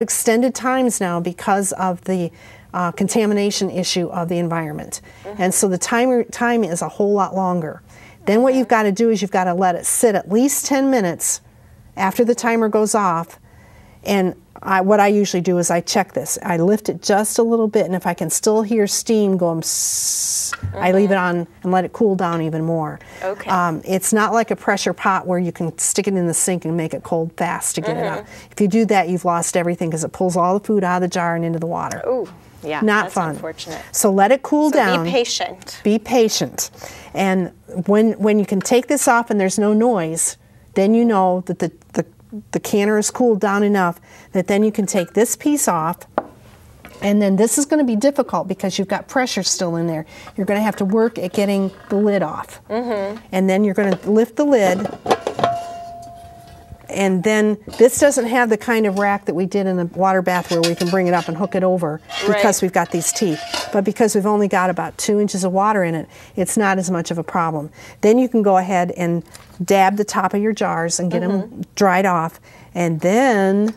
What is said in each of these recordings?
extended times now because of the contamination issue of the environment. And so the time is a whole lot longer. Then what you've got to do is you've got to let it sit at least 10 minutes after the timer goes off. And what I usually do is I check this. I lift it just a little bit, and if I can still hear steam going, I leave it on and let it cool down even more. Okay. It's not like a pressure pot where you can stick it in the sink and make it cold fast to get it up. If you do that, you've lost everything because it pulls all the food out of the jar and into the water. Ooh, yeah, not that's fun. Unfortunate. So let it cool down. Be patient. Be patient. And when you can take this off and there's no noise, then you know that the canner is cooled down enough that then you can take this piece off. And then this is going to be difficult because you've got pressure still in there. You're going to have to work at getting the lid off. And then you're going to lift the lid. And then this doesn't have the kind of rack that we did in the water bath where we can bring it up and hook it over because we've got these teeth. But because we've only got about 2 inches of water in it, it's not as much of a problem. Then you can go ahead and dab the top of your jars and get them dried off. And then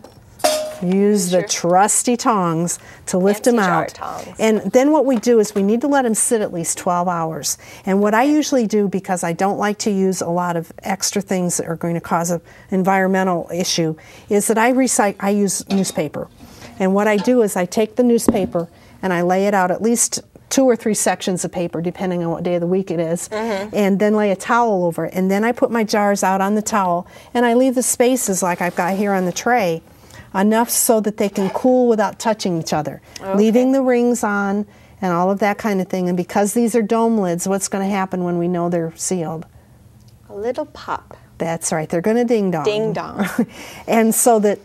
use the trusty tongs to lift them out. And then what we do is we need to let them sit at least 12 hours. And what I usually do, because I don't like to use a lot of extra things that are going to cause an environmental issue, is that I use newspaper. And what I do is I take the newspaper and I lay it out at least 2 or 3 sections of paper, depending on what day of the week it is, and then lay a towel over it. And then I put my jars out on the towel, and I leave the spaces like I've got here on the tray enough so that they can cool without touching each other, leaving the rings on and all of that kind of thing. And because these are dome lids, what's going to happen when we know they're sealed? A little pop. That's right. They're going to ding dong. Ding dong. And so that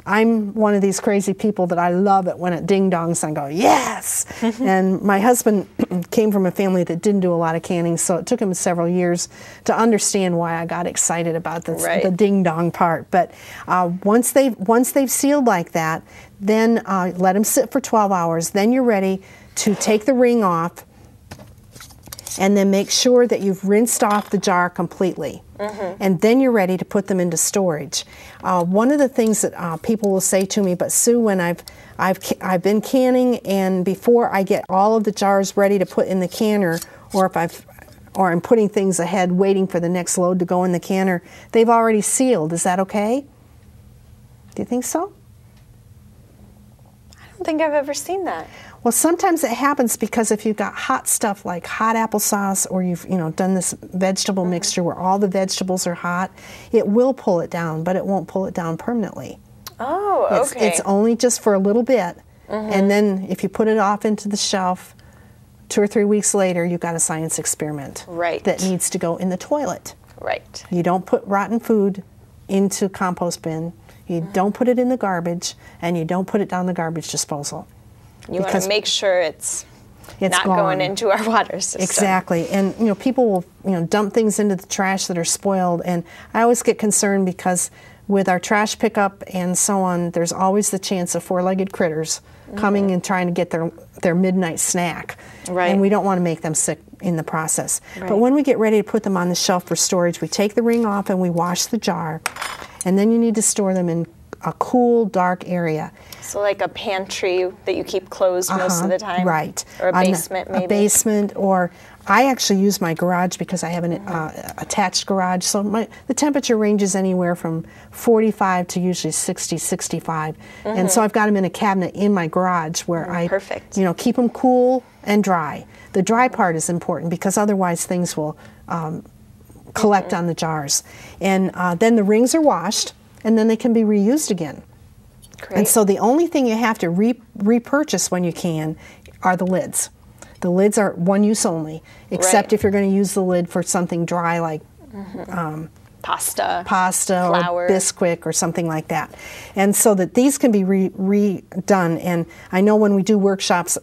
I'm one of these crazy people that I love it when it ding dongs and I go, yes! And my husband came from a family that didn't do a lot of canning, so it took him several years to understand why I got excited about this, the ding dong part. But once they've sealed like that, then let them sit for 12 hours. Then you're ready to take the ring off and then make sure that you've rinsed off the jar completely. And then you're ready to put them into storage. One of the things that people will say to me, but Sue, when I've been canning and before I get all of the jars ready to put in the canner, or I'm putting things ahead waiting for the next load to go in the canner, they've already sealed. Is that okay? Do you think so? I don't think I've ever seen that. Well, sometimes it happens because if you've got hot stuff like hot applesauce, or you've done this vegetable mixture where all the vegetables are hot, it will pull it down, but it won't pull it down permanently. Oh, okay. It's only just for a little bit, and then if you put it off into the shelf, 2 or 3 weeks later, you've got a science experiment that needs to go in the toilet. Right. You don't put rotten food into compost bin. You don't put it in the garbage, and you don't put it down the garbage disposal. You want to make sure it's not going into our water system. Exactly. And people will dump things into the trash that are spoiled, and I always get concerned because with our trash pickup and so on, there's always the chance of four-legged critters coming and trying to get their midnight snack. And we don't want to make them sick in the process. But when we get ready to put them on the shelf for storage, we take the ring off and we wash the jar, and then you need to store them in a cool, dark area. So like a pantry that you keep closed most of the time? Right. Or a basement, maybe? A basement, or I actually use my garage because I have an attached garage, so the temperature ranges anywhere from 45 to usually 60, 65. And so I've got them in a cabinet in my garage where I keep them cool and dry. The dry part is important because otherwise things will collect on the jars. And then the rings are washed, and then they can be reused again. Great. And so the only thing you have to repurchase when you can are the lids. The lids are one use only, except if you're going to use the lid for something dry like pasta flour, or Bisquick or something like that. And so that these can be redone. And I know when we do workshops,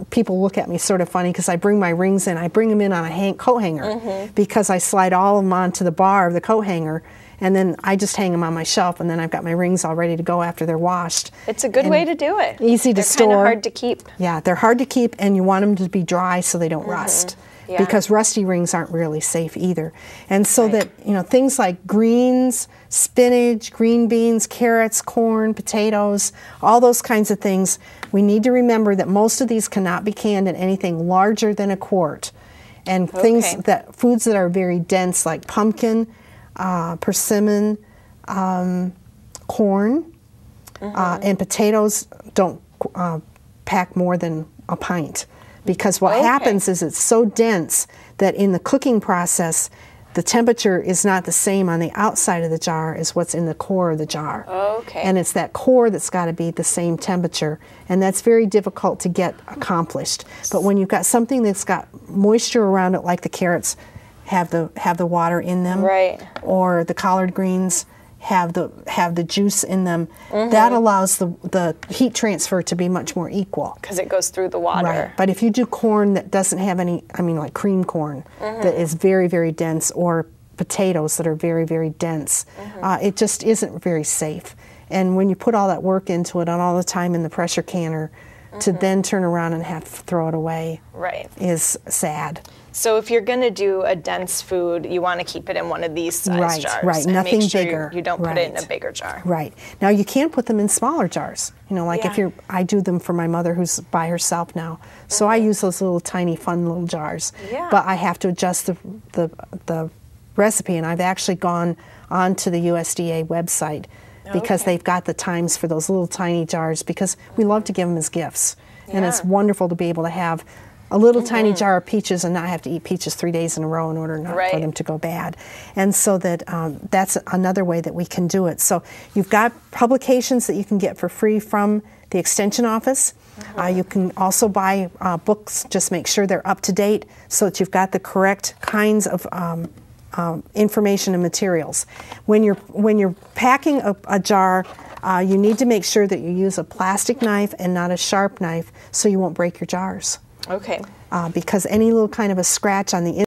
people look at me sort of funny because I bring my rings in. I bring them in on a coat hanger because I slide all of them onto the bar of the coat hanger, and then I just hang them on my shelf, and then I've got my rings all ready to go after they're washed. It's a good way to do it. Easy to store. They're kind of hard to keep. Yeah, they're hard to keep, and you want them to be dry so they don't rust. because rusty rings aren't really safe either. And so that, you know, things like greens, spinach, green beans, carrots, corn, potatoes, all those kinds of things, we need to remember that most of these cannot be canned in anything larger than a quart. And things that, foods that are very dense like pumpkin, persimmon, corn, and potatoes don't pack more than a pint. Because what happens is it's so dense that in the cooking process, the temperature is not the same on the outside of the jar as what's in the core of the jar. And it's that core that's got to be the same temperature, and that's very difficult to get accomplished. But when you've got something that's got moisture around it, like the carrots have the water in them, or the collard greens have the juice in them, that allows the heat transfer to be much more equal. Because it goes through the water. Right. But if you do corn that doesn't have any, I mean like cream corn, that is very, very dense, or potatoes that are very, very dense, it just isn't very safe. And when you put all that work into it and all the time in the pressure canner, to then turn around and have to throw it away is sad. So if you're going to do a dense food, you want to keep it in one of these size jars. Right, nothing make sure bigger. You don't put it in a bigger jar. Right. Now you can put them in smaller jars. You know, like if I do them for my mother who's by herself now. So I use those little tiny fun little jars. But I have to adjust the recipe, and I've actually gone onto the USDA website because they've got the times for those little tiny jars, because we love to give them as gifts. And it's wonderful to be able to have a little tiny jar of peaches and not have to eat peaches 3 days in a row in order not for them to go bad. And so that that's another way that we can do it. So you've got publications that you can get for free from the Extension Office. You can also buy books, just make sure they're up to date so that you've got the correct kinds of information and materials. When you're packing a jar, you need to make sure that you use a plastic knife and not a sharp knife so you won't break your jars. Because any little kind of a scratch on the